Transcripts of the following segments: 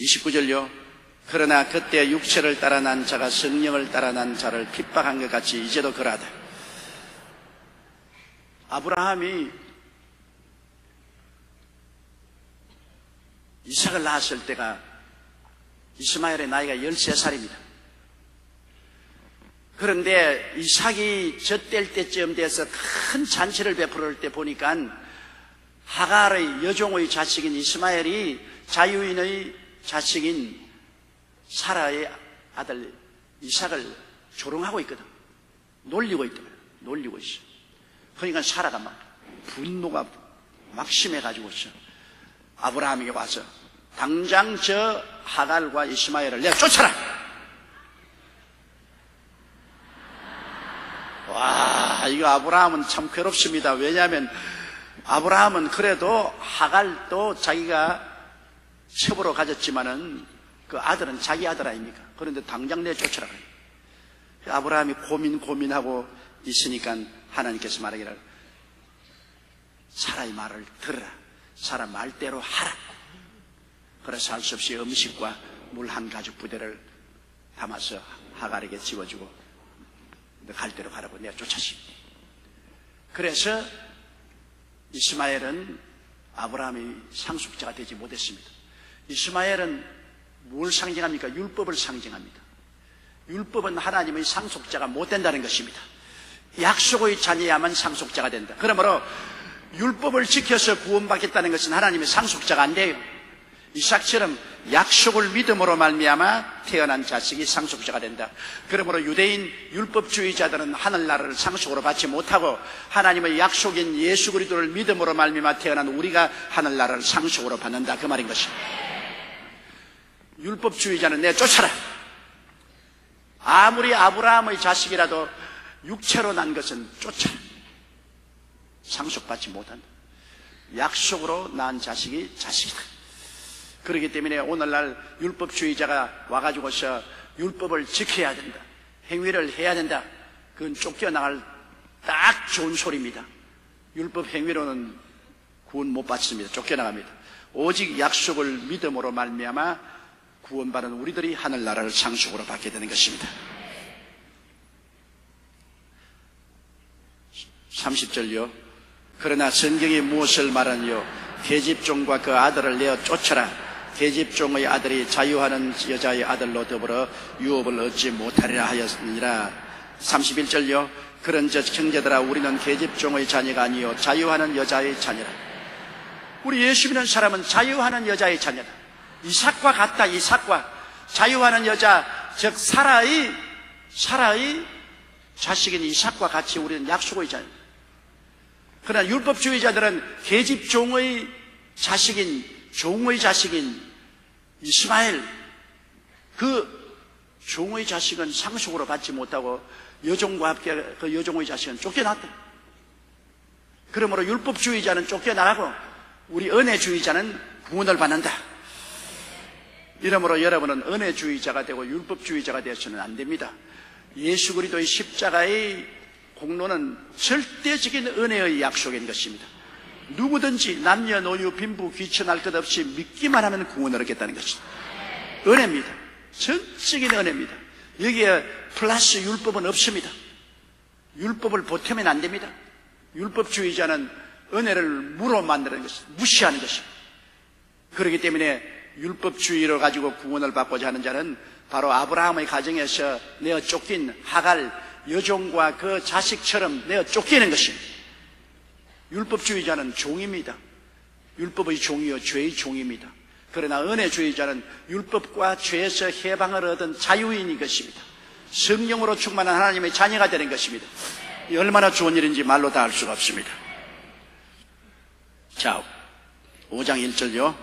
29절요. 그러나 그때 육체를 따라 난 자가 성령을 따라 난 자를 핍박한 것 같이 이제도 그러하다. 아브라함이 이삭을 낳았을 때가 이스마엘의 나이가 13살입니다. 그런데 이삭이 젖될 때쯤 돼서 큰 잔치를 베풀을 때 보니까 하갈의 여종의 자식인 이스마엘이 자유인의 자식인 사라의 아들 이삭을 조롱하고 있거든. 놀리고 있다. 놀리고 있어. 그러니까 사라가 막 분노가 막 심해가지고 있어. 아브라함에게 와서 당장 저 하갈과 이스마엘을 내가 쫓아라. 와, 이거 아브라함은 참 괴롭습니다. 왜냐하면 아브라함은 그래도 하갈도 자기가 첩으로 가졌지만은 그 아들은 자기 아들 아닙니까? 그런데 당장 내쫓으라 그래요. 아브라함이 고민하고 있으니까 하나님께서 말하기를 사라의 말을 들으라. 사라 말대로 하라. 그래서 할 수 없이 음식과 물 한 가죽 부대를 담아서 하갈에게 집어주고 너 갈 대로 가라고 내가 쫓았습니다. 그래서 이스마엘은 아브라함이 상속자가 되지 못했습니다. 이스마엘은 뭘 상징합니까? 율법을 상징합니다. 율법은 하나님의 상속자가 못 된다는 것입니다. 약속의 자녀야만 상속자가 된다. 그러므로 율법을 지켜서 구원받겠다는 것은 하나님의 상속자가 안 돼요. 이삭처럼 약속을 믿음으로 말미암아 태어난 자식이 상속자가 된다. 그러므로 유대인 율법주의자들은 하늘나라를 상속으로 받지 못하고 하나님의 약속인 예수 그리스도를 믿음으로 말미암아 태어난 우리가 하늘나라를 상속으로 받는다. 그 말인 것입니다. 율법주의자는 내 쫓아라. 아무리 아브라함의 자식이라도 육체로 난 것은 쫓아라. 상속받지 못한다. 약속으로 낳은 자식이 자식이다. 그렇기 때문에 오늘날 율법주의자가 와가지고서 율법을 지켜야 된다, 행위를 해야 된다, 그건 쫓겨나갈 딱 좋은 소리입니다. 율법 행위로는 구원 못 받습니다. 쫓겨나갑니다. 오직 약속을 믿음으로 말미암아 구원받은 우리들이 하늘나라를 상속으로 받게 되는 것입니다. 30절요. 그러나 성경이 무엇을 말하느뇨? 계집종과 그 아들을 내어 쫓아라. 계집종의 아들이 자유하는 여자의 아들로 더불어 유업을 얻지 못하리라 하였느니라. 31절요. 그런즉 형제들아 우리는 계집종의 자녀가 아니요 자유하는 여자의 자녀라. 우리 예수 믿는 사람은 자유하는 여자의 자녀다. 이삭과 같다. 이삭과 자유하는 여자, 즉 사라의 자식인 이삭과 같이 우리는 약속의 자녀. 그러나 율법주의자들은 계집종의 자식인, 종의 자식인 이스마엘, 그 종의 자식은 상속으로 받지 못하고 여종과 함께 그 여종의 자식은 쫓겨났다. 그러므로 율법주의자는 쫓겨나가고 우리 은혜주의자는 구원을 받는다. 이러므로 여러분은 은혜주의자가 되고 율법주의자가 되어서는 안 됩니다. 예수 그리스도의 십자가의 공로는 절대적인 은혜의 약속인 것입니다. 누구든지 남녀노유 빈부 귀천할 것 없이 믿기만 하면 구원을 얻겠다는 것입니다. 은혜입니다. 전적인 은혜입니다. 여기에 플러스 율법은 없습니다. 율법을 보태면 안 됩니다. 율법주의자는 은혜를 무로 만드는 것입니다. 무시하는 것입니다. 그렇기 때문에 율법주의로 가지고 구원을 받고자 하는 자는 바로 아브라함의 가정에서 내어 쫓긴 하갈 여종과 그 자식처럼 내어 쫓기는 것입니다. 율법주의자는 종입니다. 율법의 종이요 죄의 종입니다. 그러나 은혜주의자는 율법과 죄에서 해방을 얻은 자유인인 것입니다. 성령으로 충만한 하나님의 자녀가 되는 것입니다. 얼마나 좋은 일인지 말로 다 할 수가 없습니다. 자, 5장 1절요.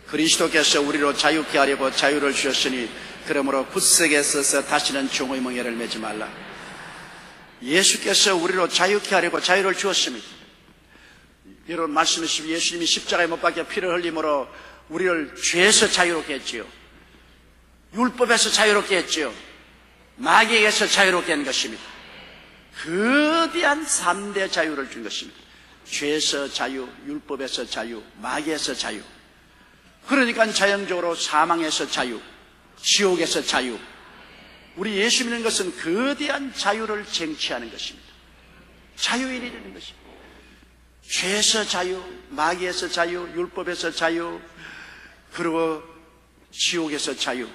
그리스도께서 우리로 자유케 하려고 자유를 주셨으니 그러므로 굳세게 서서 다시는 종의 멍에를 매지 말라. 예수께서 우리로 자유케 하려고 자유를 주었습니다. 여러분 말씀하시면 예수님이 십자가에 못 박혀 피를 흘림으로 우리를 죄에서 자유롭게 했지요. 율법에서 자유롭게 했지요. 마귀에게서 자유롭게 한 것입니다. 거대한 3대 자유를 준 것입니다. 죄에서 자유, 율법에서 자유, 마귀에서 자유. 그러니까 자연적으로 사망에서 자유, 지옥에서 자유. 우리 예수 믿는 것은 거대한 자유를 쟁취하는 것입니다. 자유인이 되는 것입니다. 죄에서 자유, 마귀에서 자유, 율법에서 자유, 그리고 지옥에서 자유.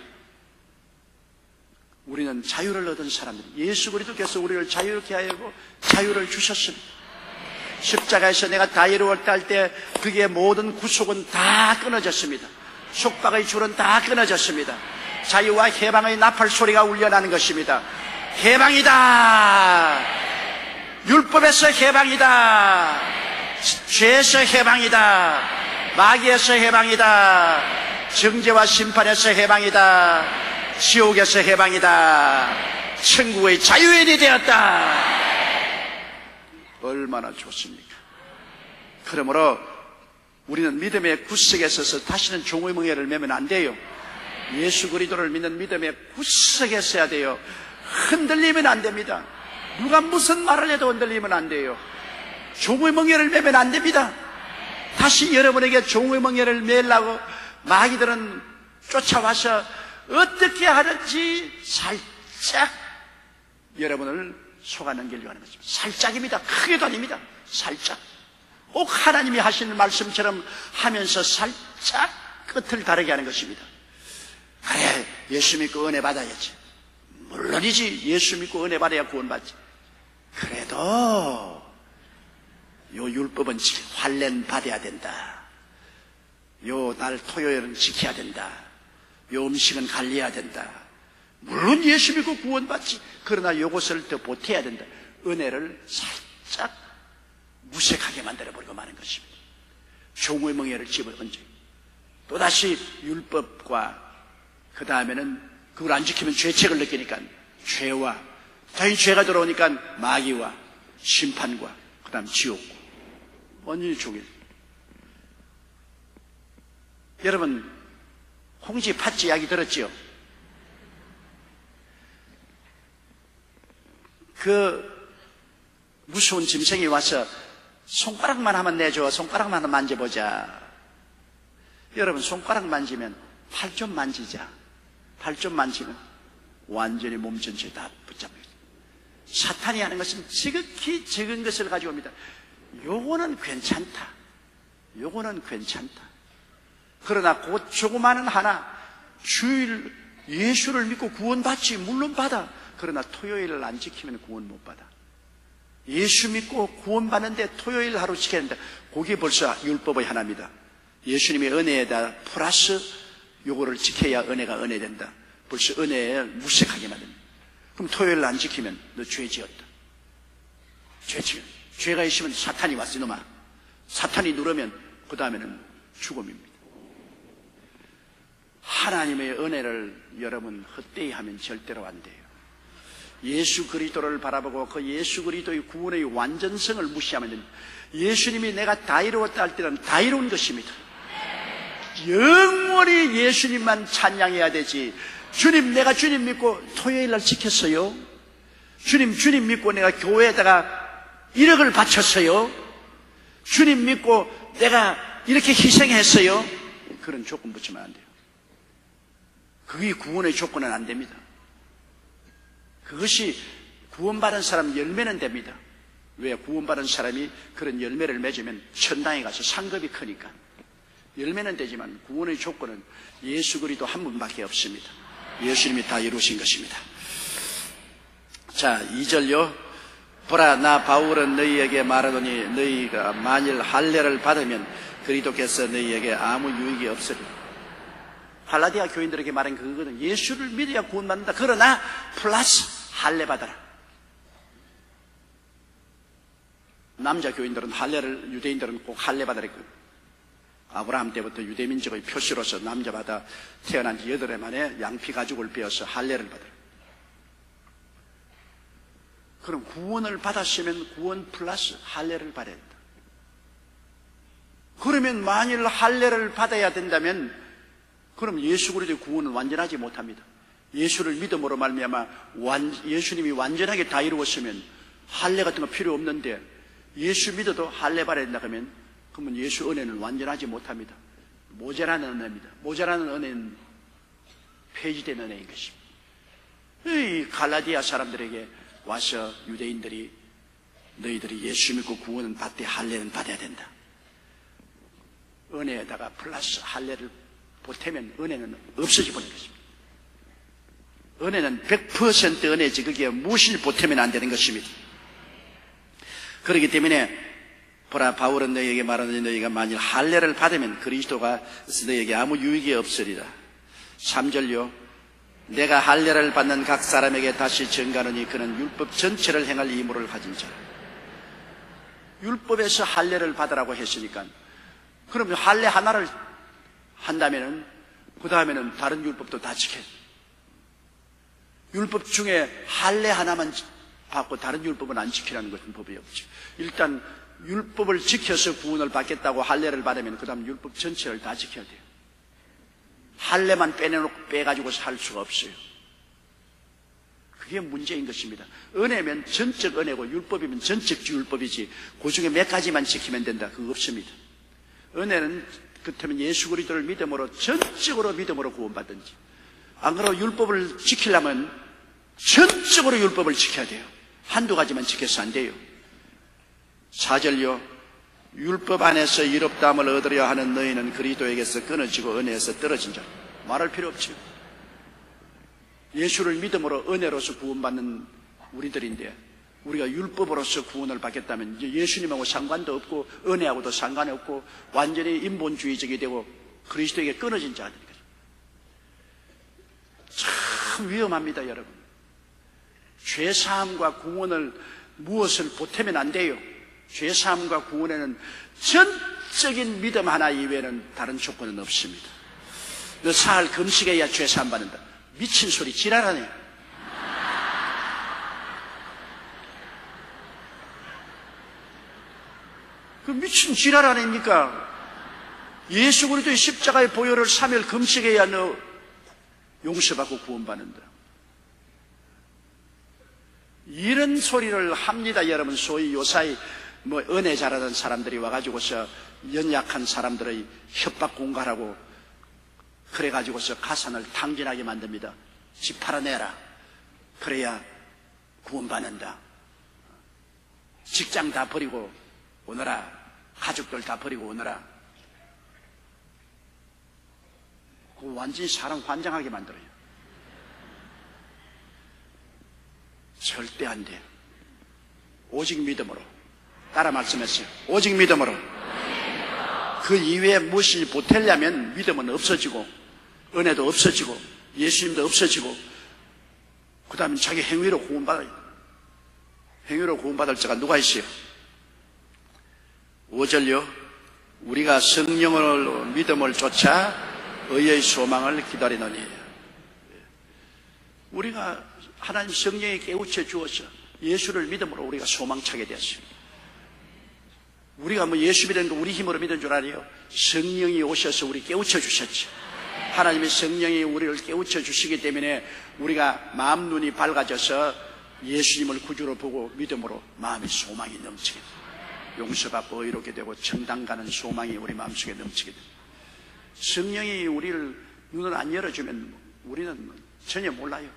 우리는 자유를 얻은 사람들. 예수 그리스도께서 우리를 자유롭게 하고 자유를 주셨습니다. 십자가에서 내가 다 이루었다 할 때 그게 모든 구속은 다 끊어졌습니다. 속박의 줄은 다 끊어졌습니다. 자유와 해방의 나팔 소리가 울려나는 것입니다. 해방이다. 율법에서 해방이다. 죄에서 해방이다. 마귀에서 해방이다. 정죄와 심판에서 해방이다. 지옥에서 해방이다. 천국의 자유인이 되었다. 얼마나 좋습니까? 그러므로 우리는 믿음의 구석에 서서 다시는 종의 멍에를 매면 안 돼요. 예수 그리스도를 믿는 믿음의 구석에 서야 돼요. 흔들리면 안 됩니다. 누가 무슨 말을 해도 흔들리면 안 돼요. 종의 멍에를 매면 안 됩니다. 다시 여러분에게 종의 멍에를 매려고 마귀들은 쫓아와서 어떻게 하든지 살짝 여러분을 속아넘기려고 하는 것입니다. 살짝입니다. 크게도 아닙니다. 살짝. 꼭 하나님이 하시는 말씀처럼 하면서 살짝 끝을 다르게 하는 것입니다. 그래, 예수 믿고 은혜 받아야지. 물론이지. 예수 믿고 은혜 받아야 구원받지. 그래도 요 율법은 환련 받아야 된다. 요 날 토요일은 지켜야 된다. 요 음식은 관리해야 된다. 물론 예수 믿고 구원받지. 그러나 요것을 더 보태야 된다. 은혜를 살짝 무색하게 만들어버리고 마는 것입니다. 종의 멍에를 집어얹어요. 또다시 율법과 그 다음에는 그걸 안 지키면 죄책을 느끼니까 죄와 다시 죄가 들어오니까 마귀와 심판과 그 다음 지옥과 완전히 종일. 여러분 홍지 팥쥐 이야기 들었지요? 그 무서운 짐승이 와서 손가락만 하면 내줘. 손가락만 하면 만져보자. 여러분 손가락 만지면 팔 좀 만지자. 팔 좀 만지면 완전히 몸 전체에 다 붙잡힙니다. 사탄이 하는 것은 지극히 적은 것을 가지고 옵니다. 요거는 괜찮다. 요거는 괜찮다. 그러나 그 조그마한 하나 주일 예수를 믿고 구원받지. 물론 받아. 그러나 토요일을 안 지키면 구원 못 받아. 예수 믿고 구원받는데 토요일 하루 지켜야 된다. 그게 벌써 율법의 하나입니다. 예수님의 은혜에다 플러스 요거를 지켜야 은혜가 은혜된다. 벌써 은혜에 무색하게 만듭니다. 그럼 토요일 안 지키면 너 죄 지었다. 죄 지었다. 죄가 있으면 사탄이 왔어 이놈아. 사탄이 누르면 그 다음에는 죽음입니다. 하나님의 은혜를 여러분 헛되이 하면 절대로 안 돼요. 예수 그리스도를 바라보고 그 예수 그리스도의 구원의 완전성을 무시하면 됩니다. 예수님이 내가 다 이루었다 할 때는 다 이룬 것입니다. 영원히 예수님만 찬양해야 되지. 주님, 내가 주님 믿고 토요일 날 지켰어요. 주님 믿고 내가 교회에다가 1억을 바쳤어요. 주님 믿고 내가 이렇게 희생했어요. 그런 조건 붙이면 안 돼요. 그게 구원의 조건은 안 됩니다. 그것이 구원받은 사람 열매는 됩니다. 왜? 구원받은 사람이 그런 열매를 맺으면 천당에 가서 상급이 크니까. 열매는 되지만 구원의 조건은 예수 그리스도 한 분밖에 없습니다. 예수님이 다 이루신 것입니다. 자, 2절요. 보라, 나 바울은 너희에게 말하노니 너희가 만일 할례를 받으면 그리스도께서 너희에게 아무 유익이 없으리라. 갈라디아 교인들에게 말한 그거는 예수를 믿어야 구원받는다. 그러나 플러스 할례 받아라. 남자 교인들은 할례를, 유대인들은 꼭 할례 받아라. 아브라함 때부터 유대민족의 표시로서 남자마다 태어난 지 8해 만에 양피 가죽을 베어서 할례를 받아라. 그럼 구원을 받았으면 구원 플러스 할례를 받아야 된다. 그러면 만일 할례를 받아야 된다면 그럼 예수 그리스도의 구원은 완전하지 못합니다. 예수를 믿음으로 말미암아 예수님이 완전하게 다 이루었으면 할례 같은 거 필요 없는데 예수 믿어도 할례 받아야 된다 그러면 예수 은혜는 완전하지 못합니다. 모자라는 은혜입니다. 모자라는 은혜는 폐지된 은혜인 것입니다. 이 갈라디아 사람들에게 와서 유대인들이 너희들이 예수 믿고 구원은 받되 할례는 받아야 된다. 은혜에다가 플러스 할례를 보태면 은혜는 없어져 버리는 것입니다. 은혜는 100% 은혜지 거기에 무엇을 보태면 안 되는 것입니다. 그렇기 때문에 보라, 바울은 너희에게 말하는 너희가 만일 할례를 받으면 그리스도가 너희에게 아무 유익이 없으리라. 3절요. 내가 할례를 받는 각 사람에게 다시 증가하노니 그는 율법 전체를 행할 의무를 가진 자. 율법에서 할례를 받으라고 했으니까 그러면 할례 하나를 한다면은 그 다음에는 다른 율법도 다 지켜야 돼. 율법 중에 할례 하나만 받고 다른 율법은 안 지키라는 것은 법이 없죠. 일단 율법을 지켜서 구원을 받겠다고 할례를 받으면 그 다음 율법 전체를 다 지켜야 돼요. 할례만 빼가지고 살 수가 없어요. 그게 문제인 것입니다. 은혜면 전적 은혜고 율법이면 전적 율법이지 그 중에 몇 가지만 지키면 된다. 그거 없습니다. 은혜는 그렇다면 예수 그리스도를 믿음으로 전적으로 믿음으로 구원받든지, 안 그러면 율법을 지키려면 전적으로 율법을 지켜야 돼요. 한두 가지만 지켜서 안 돼요. 4절요. 율법 안에서 의롭다함을 얻으려 하는 너희는 그리스도에게서 끊어지고 은혜에서 떨어진 자. 말할 필요 없죠. 예수를 믿음으로 은혜로서 구원받는 우리들인데 우리가 율법으로서 구원을 받겠다면 이제 예수님하고 상관도 없고 은혜하고도 상관이 없고 완전히 인본주의적이 되고 그리스도에게 끊어진 자들이거든요. 참 위험합니다, 여러분. 죄사함과 구원을 무엇을 보태면 안 돼요. 죄사함과 구원에는 전적인 믿음 하나 이외에는 다른 조건은 없습니다. 너 사흘 금식해야 죄사함 받는다. 미친 소리, 지랄하네. 그 미친 지랄 아닙니까? 예수 그리스도의 십자가의 보혈을 3일 금식해야 너 용서받고 구원받는다. 이런 소리를 합니다, 여러분. 소위 요사이 은혜 잘하는 사람들이 와가지고서 연약한 사람들의 협박 공갈하고 그래가지고서 가산을 탕진하게 만듭니다. 집 팔아내라. 그래야 구원받는다. 직장 다 버리고 오너라. 가족들 다 버리고 오너라. 그거 완전히 사람 환장하게 만들어요. 절대 안 돼요. 오직 믿음으로. 따라 말씀했어요. 오직 믿음으로. 그 이외에 무엇이 보태려면 믿음은 없어지고 은혜도 없어지고 예수님도 없어지고 그 다음에 자기 행위로 구원받아요. 행위로 구원받을 자가 누가 있어요? 5절요. 우리가 성령으로 믿음을 쫓아 의의 소망을 기다리노니. 우리가 하나님 성령이 깨우쳐 주어서 예수를 믿음으로 우리가 소망차게 되었어요. 우리가 예수 믿는 거 우리 힘으로 믿은 줄 알아요? 성령이 오셔서 우리 깨우쳐 주셨죠. 하나님의 성령이 우리를 깨우쳐 주시기 때문에 우리가 마음 눈이 밝아져서 예수님을 구주로 보고 믿음으로 마음의 소망이 넘치게 됩니다. 용서받고 의롭게 되고 천당 가는 소망이 우리 마음속에 넘치게 됩니다. 성령이 우리를 눈을 안 열어주면 우리는 전혀 몰라요.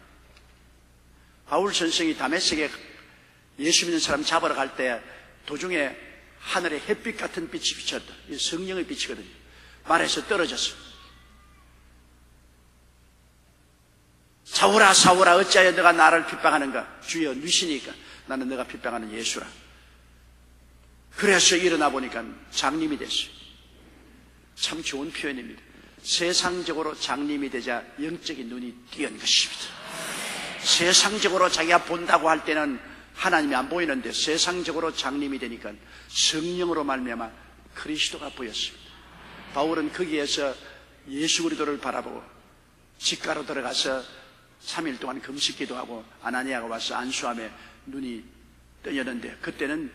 바울 선생이 다메섹에 예수 믿는 사람 잡으러 갈 때 도중에 하늘에 햇빛 같은 빛이 비쳤다. 이 성령의 빛이거든요. 말에서 떨어졌어. 사울아 사울아 어찌하여 너가 나를 핍박하는가? 주여 누시니까 나는 너가 핍박하는 예수라. 그래서 일어나 보니까 장님이 됐어요. 참 좋은 표현입니다. 세상적으로 장님이 되자 영적인 눈이 띄은 것입니다. 세상적으로 자기가 본다고 할 때는 하나님이 안 보이는데 세상적으로 장님이 되니까 성령으로 말미암아 그리스도가 보였습니다. 바울은 거기에서 예수 그리스도를 바라보고 집가로 들어가서 3일 동안 금식기도 하고 아나니아가 와서 안수함에 눈이 뜨였는데 그때는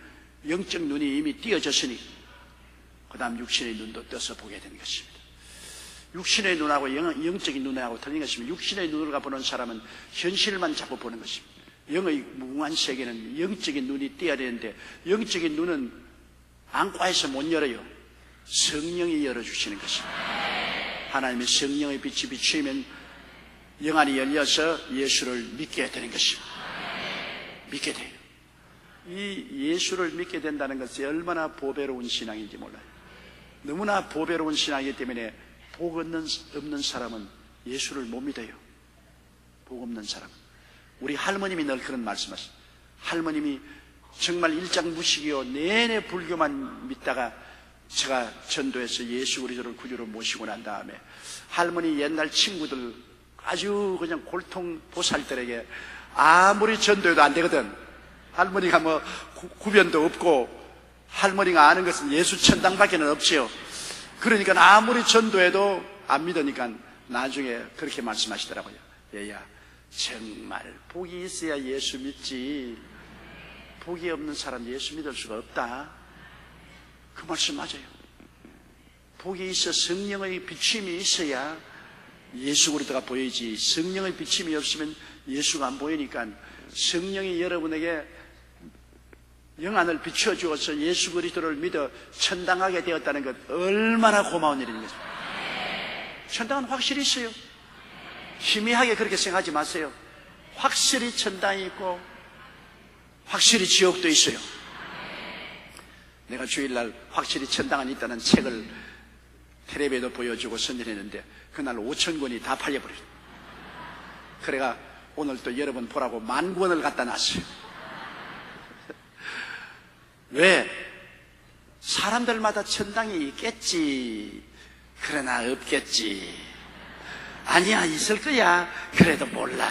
영적 눈이 이미 띄어졌으니 그 다음 육신의 눈도 떠서 보게 된 것입니다. 육신의 눈하고 영적인 눈하고 틀린 것입니다. 육신의 눈으로 보는 사람은 현실만 자꾸 보는 것입니다. 영의 무궁한 세계는 영적인 눈이 띄어야 되는데 영적인 눈은 안과에서 못 열어요. 성령이 열어주시는 것입니다. 하나님의 성령의 빛이 비추면 영안이 열려서 예수를 믿게 되는 것입니다. 믿게 돼요. 이 예수를 믿게 된다는 것이 얼마나 보배로운 신앙인지 몰라요. 너무나 보배로운 신앙이기 때문에 복 없는 사람은 예수를 못 믿어요. 복 없는 사람은. 우리 할머님이 늘 그런 말씀하셨어요. 할머님이 정말 일장무식이요 내내 불교만 믿다가 제가 전도해서 예수 그리스도를 구주로 모시고 난 다음에 할머니 옛날 친구들 아주 그냥 골통 보살들에게 아무리 전도해도 안 되거든. 할머니가 뭐 구변도 없고 할머니가 아는 것은 예수 천당밖에는 없지요. 그러니까 아무리 전도해도 안 믿으니까 나중에 그렇게 말씀하시더라고요. 얘야, 정말 복이 있어야 예수 믿지 복이 없는 사람 예수 믿을 수가 없다. 그 말씀 맞아요. 복이 있어 성령의 비침이 있어야 예수 그리스도가 보이지 성령의 비침이 없으면 예수가 안 보이니까 성령이 여러분에게 영안을 비추어 주어서 예수 그리스도를 믿어 천당하게 되었다는 것 얼마나 고마운 일입니까? 천당은 확실히 있어요. 희미하게 그렇게 생각하지 마세요. 확실히 천당이 있고 확실히 지옥도 있어요. 내가 주일날 확실히 천당은 있다는 책을 텔레비에도 보여주고 선전했는데 그날 5,000권이 다 팔려버렸어요. 그래가 오늘 또 여러분 보라고 10,000권을 갖다 놨어요. 왜? 사람들마다 천당이 있겠지. 그러나 없겠지. 아니야, 있을 거야. 그래도 몰라.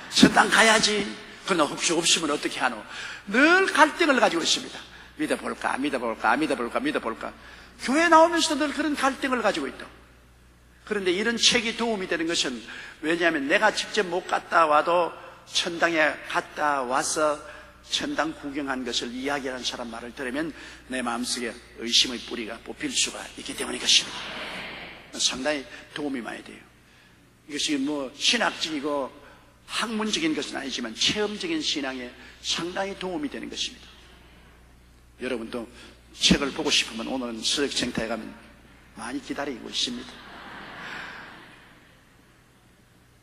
천당 가야지. 그러나 혹시 없으면 어떻게 하노? 늘 갈등을 가지고 있습니다. 믿어볼까, 믿어볼까, 믿어볼까, 믿어볼까. 교회 나오면서도 늘 그런 갈등을 가지고 있다. 그런데 이런 책이 도움이 되는 것은 왜냐하면 내가 직접 못 갔다 와도 천당에 갔다 와서 천당 구경한 것을 이야기하는 사람 말을 들으면 내 마음속에 의심의 뿌리가 뽑힐 수가 있기 때문인 것입니다. 상당히 도움이 많이 돼요. 이것이 뭐 신학적이고 학문적인 것은 아니지만 체험적인 신앙에 상당히 도움이 되는 것입니다. 여러분도 책을 보고 싶으면 오늘은 수역센터에 가면 많이 기다리고 있습니다.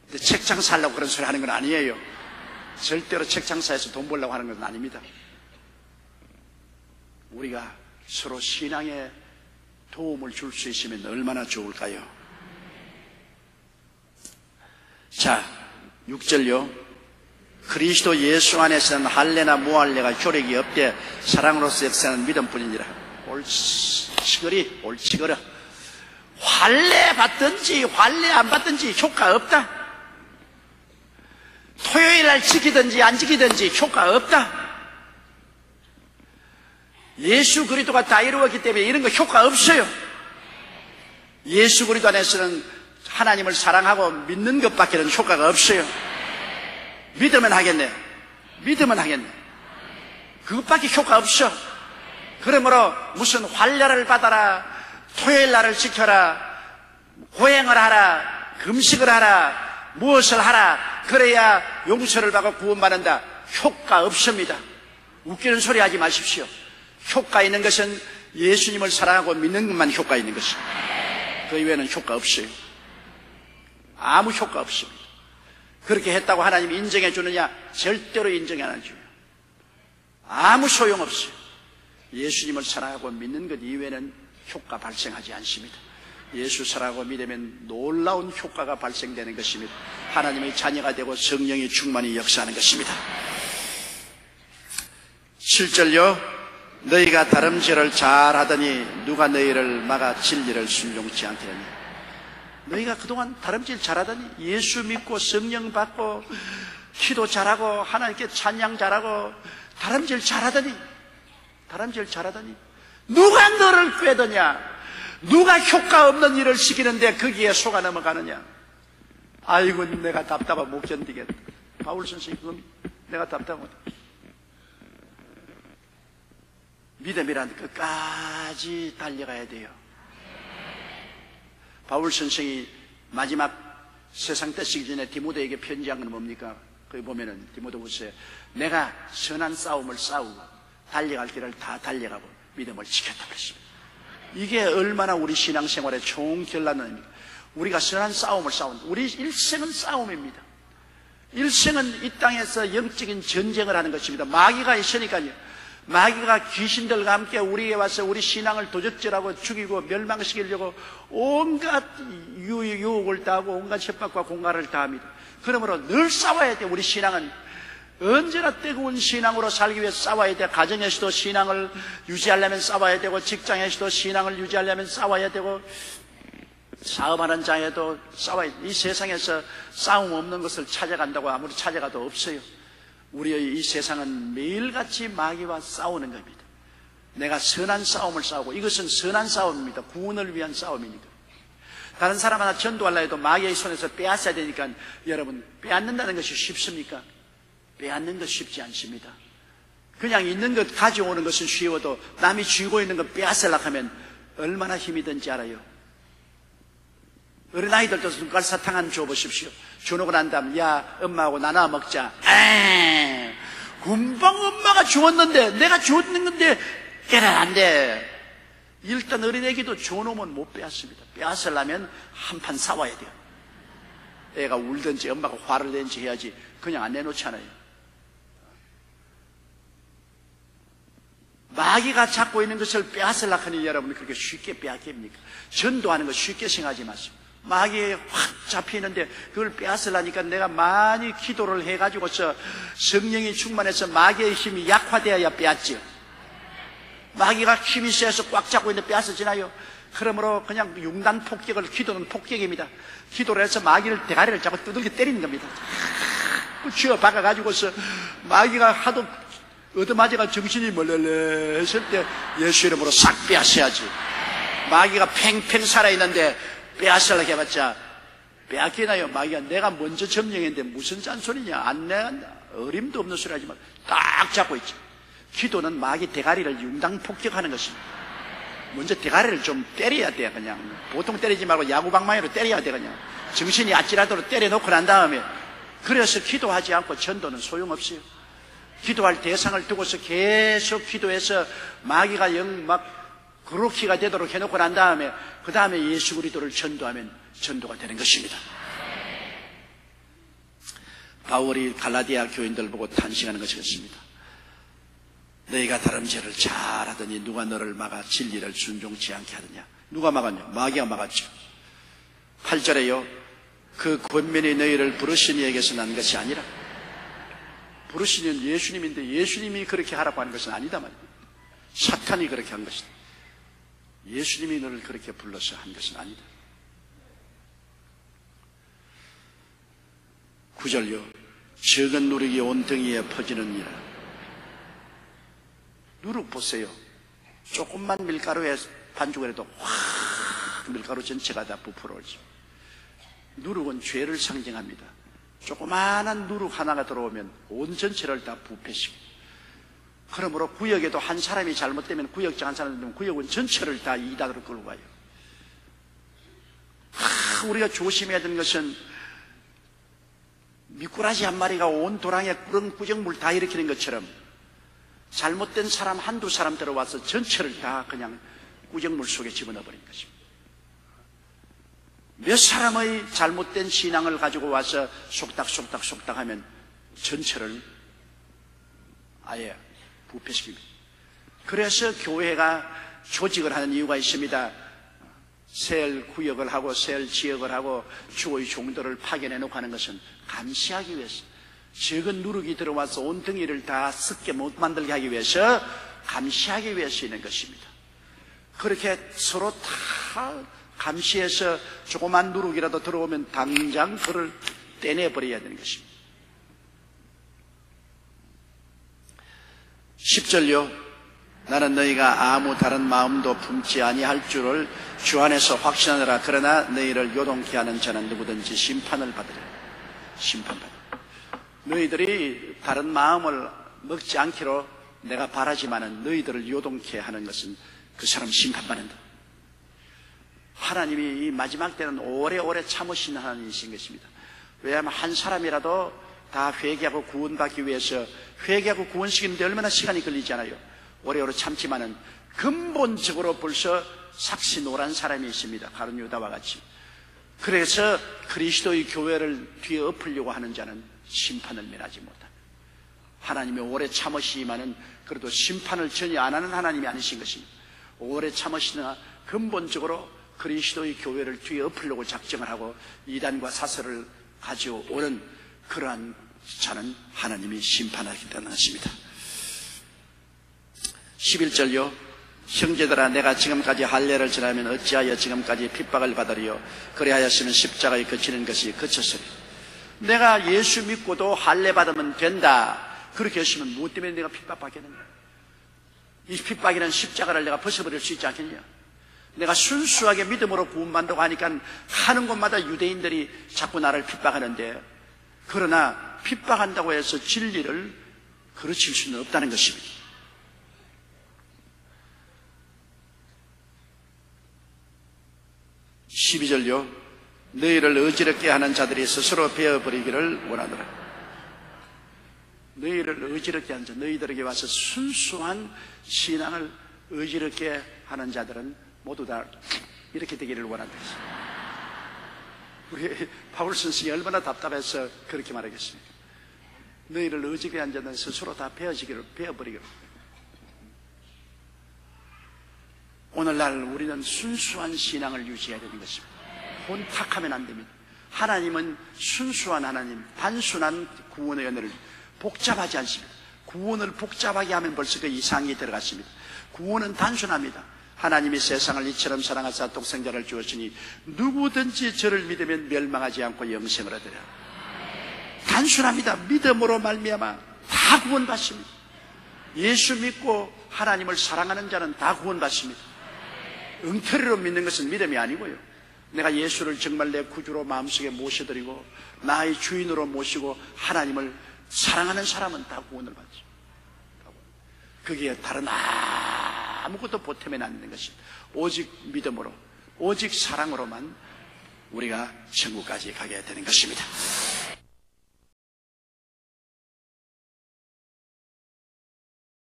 근데 책 장사하려고 그런 소리 하는 건 아니에요. 절대로 책 장사해서 돈 벌려고 하는 건 아닙니다. 우리가 서로 신앙에 도움을 줄 수 있으면 얼마나 좋을까요? 자, 6절요. 그리스도 예수 안에서는 할례나 무할례가 효력이 없되 사랑으로서 역사는 믿음뿐이니라. 옳지거려. 할례 받든지 할례 안 받든지 효과 없다. 토요일날 지키든지 안 지키든지 효과 없다. 예수 그리스도가 다 이루었기 때문에 이런 거 효과 없어요. 예수 그리스도 안에서는 하나님을 사랑하고 믿는 것밖에는 효과가 없어요. 믿으면 하겠네. 믿으면 하겠네. 그것밖에 효과 없어. 그러므로 무슨 할례를 받아라, 토요일날을 지켜라, 고행을 하라, 금식을 하라, 무엇을 하라, 그래야 용서를 받고 구원받는다. 효과 없습니다. 웃기는 소리 하지 마십시오. 효과 있는 것은 예수님을 사랑하고 믿는 것만 효과 있는 것입니다. 그 이외에는 효과 없어요. 아무 효과 없습니다. 그렇게 했다고 하나님이 인정해 주느냐? 절대로 인정이 안 해줘요. 아무 소용없어요. 예수님을 사랑하고 믿는 것 이외에는 효과 발생하지 않습니다. 예수 사랑하고 믿으면 놀라운 효과가 발생되는 것입니다. 하나님의 자녀가 되고 성령의 충만히 역사하는 것입니다. 7절요. 너희가 다름질을 잘하더니 누가 너희를 막아 진리를 순종치 않게 하니. 너희가 그동안 다름질 잘하더니 예수 믿고 성령 받고 기도 잘하고 하나님께 찬양 잘하고 다름질 잘하더니 누가 너를 꾀더냐? 누가 효과 없는 일을 시키는데 거기에 속아 넘어가느냐? 아이고 내가 답답하 못 견디겠다. 바울 선생님 그건 내가 답답하다. 믿음이란 끝까지 달려가야 돼요. 바울 선생이 마지막 세상 떠시기 전에 디모데에게 편지한 건 뭡니까? 거기 보면은 디모데후서에 내가 선한 싸움을 싸우고 달려갈 길을 다 달려가고 믿음을 지켰다 그랬습니다. 이게 얼마나 우리 신앙생활에 좋은 결단입니까? 우리가 선한 싸움을 싸운다. 우리 일생은 싸움입니다. 일생은 이 땅에서 영적인 전쟁을 하는 것입니다. 마귀가 있으니까요. 마귀가 귀신들과 함께 우리에 와서 우리 신앙을 도적질하고 죽이고 멸망시키려고 온갖 유혹을 다하고 온갖 협박과 공갈을 다합니다. 그러므로 늘 싸워야 돼. 우리 신앙은 언제나 뜨거운 신앙으로 살기 위해 싸워야 돼. 가정에서도 신앙을 유지하려면 싸워야 되고, 직장에서도 신앙을 유지하려면 싸워야 되고, 사업하는 자에도 싸워야 돼. 이 세상에서 싸움 없는 것을 찾아간다고 아무리 찾아가도 없어요. 우리의 이 세상은 매일같이 마귀와 싸우는 겁니다. 내가 선한 싸움을 싸우고, 이것은 선한 싸움입니다. 구원을 위한 싸움이니까. 다른 사람 하나 전도하려 해도 마귀의 손에서 빼앗아야 되니까, 여러분, 빼앗는다는 것이 쉽습니까? 빼앗는 것 쉽지 않습니다. 그냥 있는 것 가져오는 것은 쉬워도 남이 쥐고 있는 것 빼앗으려고 하면 얼마나 힘이 든지 알아요. 어린아이들도 눈깔 사탕 한 줘보십시오. 줘놓고 난 다음, 야, 엄마하고 나눠 먹자. 금방 엄마가 주었는데, 내가 주었는 건데 깨라 안 돼. 일단 어린애기도 줘놓으면 못 빼앗습니다. 빼앗으려면 한판 싸워야 돼요. 애가 울든지 엄마가 화를 내든지 해야지 그냥 안 내놓잖아요. 마귀가 잡고 있는 것을 빼앗으려고 하니 여러분 그렇게 쉽게 빼앗깁니까? 전도하는 거 쉽게 생각하지 마세요. 마귀에 확 잡히는데 그걸 빼앗으려니까 내가 많이 기도를 해가지고서 성령이 충만해서 마귀의 힘이 약화되어야 빼앗지요. 마귀가 힘이 세서 꽉 잡고 있는데 빼앗어지나요? 그러므로 그냥 융단 폭격을, 기도는 폭격입니다. 기도를 해서 마귀를 대가리를 잡고 두들겨 때리는 겁니다. 쥐어 박아가지고서 마귀가 하도 얻어맞아가 정신이 멀레레 했을 때 예수 이름으로 싹 빼앗어야지. 마귀가 팽팽 살아있는데 빼앗으려고 해봤자 빼앗기나요? 마귀가 내가 먼저 점령했는데 무슨 짠소리냐. 안 내간다. 어림도 없는 소리 하지만 딱 잡고 있지. 기도는 마귀 대가리를 융당 폭격하는 것입니다. 먼저 대가리를 좀 때려야 돼. 그냥 보통 때리지 말고 야구방망이로 때려야 돼. 그냥 정신이 아찔하도록 때려놓고 난 다음에, 그래서 기도하지 않고 전도는 소용없어요. 기도할 대상을 두고서 계속 기도해서 마귀가 막 그렇기가 되도록 해놓고 난 다음에 그 다음에 예수 그리스도를 전도하면 전도가 되는 것입니다. 바울이 갈라디아 교인들 보고 탄식하는 것이었습니다. 너희가 다름질을 잘하더니 누가 너를 막아 진리를 순종치 않게 하느냐. 누가 막았냐? 마귀가 막았죠. 8절에요. 그 권면이 너희를 부르신 이에게서 난 것이 아니라, 부르시는 예수님인데 예수님이 그렇게 하라고 하는 것은 아니다 말이에요. 사탄이 그렇게 한 것이다. 예수님이 너를 그렇게 불러서 한 것은 아니다. 9절요. 적은 누룩이 온덩이에 퍼지느니라. 누룩 보세요. 조금만 밀가루에 반죽을 해도 확 밀가루 전체가 다 부풀어오죠. 누룩은 죄를 상징합니다. 조그마한 누룩 하나가 들어오면 온 전체를 다 부패시고, 그러므로 구역에도 한 사람이 잘못되면, 구역장 한 사람이 되면 구역은 전체를 다 이단으로 끌고 가요. 우리가 조심해야 되는 것은 미꾸라지 한 마리가 온 도랑에 꾸정물 다 일으키는 것처럼 잘못된 사람 한두 사람 들어와서 전체를 다 그냥 꾸정물 속에 집어넣어버린 것입니다. 몇 사람의 잘못된 신앙을 가지고 와서 속닥 하면 전체를 아예 부패시킵니다. 그래서 교회가 조직을 하는 이유가 있습니다. 셀 구역을 하고 셀 지역을 하고 주의 종들을 파견해놓고 하는 것은 감시하기 위해서, 적은 누룩이 들어와서 온덩이를 다 썩게 못 만들게 하기 위해서, 감시하기 위해서 있는 것입니다. 그렇게 서로 다 감시해서 조그만 누룩이라도 들어오면 당장 그를 떼내버려야 되는 것입니다. 10절요. 나는 너희가 아무 다른 마음도 품지 아니할 줄을 주 안에서 확신하느라. 그러나 너희를 요동케 하는 자는 누구든지 심판을 받으리라. 심판받아. 너희들이 다른 마음을 먹지 않기로 내가 바라지만은 너희들을 요동케 하는 것은 그 사람 심판받는다. 하나님이 이 마지막 때는 오래오래 참으신 하나님이신 것입니다. 왜냐하면 한 사람이라도 다 회개하고 구원받기 위해서, 회개하고 구원시키는데 얼마나 시간이 걸리잖아요. 오래오래 참지만은 근본적으로 벌써 삭시 노란 사람이 있습니다. 가룟 유다와 같이. 그래서 그리스도의 교회를 뒤에 엎으려고 하는 자는 심판을 면하지 못합니다. 하나님이 오래 참으시지만은 그래도 심판을 전혀 안 하는 하나님이 아니신 것입니다. 오래 참으시나 근본적으로 그리스도의 교회를 뒤에 엎으려고 작정을 하고 이단과 사설을 가져오는 그러한 자는 하나님이 심판하겠다는 것입니다. 11절요. 형제들아, 내가 지금까지 할례를 지나면 어찌하여 지금까지 핍박을 받으리요? 그리하였으면 십자가에 그치는 것이 그쳤으리. 내가 예수 믿고도 할례 받으면 된다. 그렇게 했으면 무엇 때문에 내가 핍박받겠느냐? 이 핍박이라는 십자가를 내가 벗어버릴 수 있지 않겠냐? 내가 순수하게 믿음으로 구원받는다고 하니까 하는 곳마다 유대인들이 자꾸 나를 핍박하는데, 그러나 핍박한다고 해서 진리를 그르칠 수는 없다는 것입니다. 12절요. 너희를 어지럽게 하는 자들이 스스로 베어버리기를 원하노라. 너희를 어지럽게 하는 자, 너희들에게 와서 순수한 신앙을 어지럽게 하는 자들은 모두 다 이렇게 되기를 원한다. 우리 바울 선생이 얼마나 답답해서 그렇게 말하겠습니까? 너희를 어지럽게 하는 자들은 스스로 다 베어버리기를. 오늘날 우리는 순수한 신앙을 유지해야 되는 것입니다. 혼탁하면 안 됩니다. 하나님은 순수한 하나님, 단순한 구원의 은혜를 복잡하지 않습니다. 구원을 복잡하게 하면 벌써 그 이상이 들어갔습니다. 구원은 단순합니다. 하나님이 세상을 이처럼 사랑하사 독생자를 주었으니 누구든지 저를 믿으면 멸망하지 않고 영생을 얻으리라. 단순합니다. 믿음으로 말미암아 다 구원받습니다. 예수 믿고 하나님을 사랑하는 자는 다 구원받습니다. 엉터리로 믿는 것은 믿음이 아니고요. 내가 예수를 정말 내 구주로 마음속에 모셔드리고 나의 주인으로 모시고 하나님을 사랑하는 사람은 다 구원을 받죠. 그게 다른 아무것도 보태면 안 되는 것입니다. 오직 믿음으로, 오직 사랑으로만 우리가 천국까지 가게 되는 것입니다.